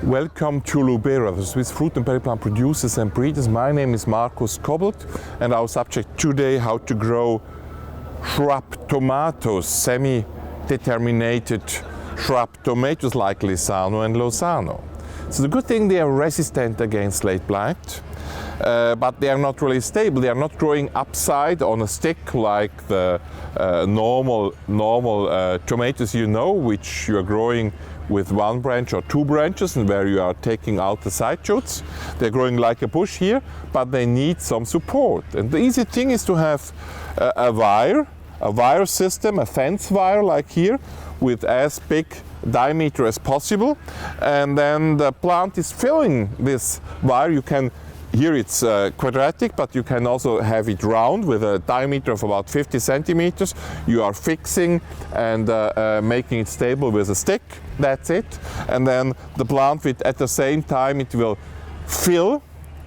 Welcome to Lubera, the Swiss fruit and berry plant producers and breeders. My name is Markus and our subject today, how to grow shrub tomatoes, semi-determinated shrub tomatoes like Lizano and Lozano. So the good thing, they are resistant against late blight, but they are not really stable. They are not growing upside on a stick like the normal tomatoes, which you are growing with one branch or two branches and where you are taking out the side shoots. They're growing like a bush here, but they need some support. And the easy thing is to have a wire system, a fence wire like here, with as big diameter as possible. And then the plant is filling this wire. You can, here it's quadratic, but you can also have it round with a diameter of about 50 centimeters. You are fixing and making it stable with a stick. That's it. And then the plant, at the same time, it will fill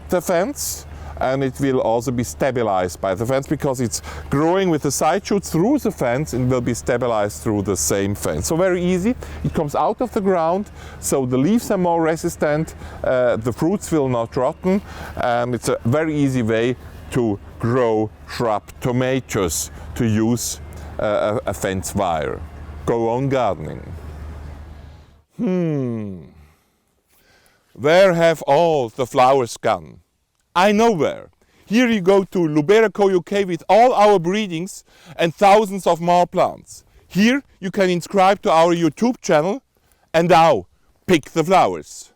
the fence and it will also be stabilized by the fence because it's growing with the side shoots through the fence and will be stabilized through the same fence. So very easy. It comes out of the ground, so the leaves are more resistant, the fruits will not rotten, and it's a very easy way to grow shrub tomatoes to use a fence wire. Go on gardening. Where have all the flowers gone? I know where. Here you go to Lubera UK with all our breedings and thousands of more plants. Here you can subscribe to our YouTube channel and now pick the flowers.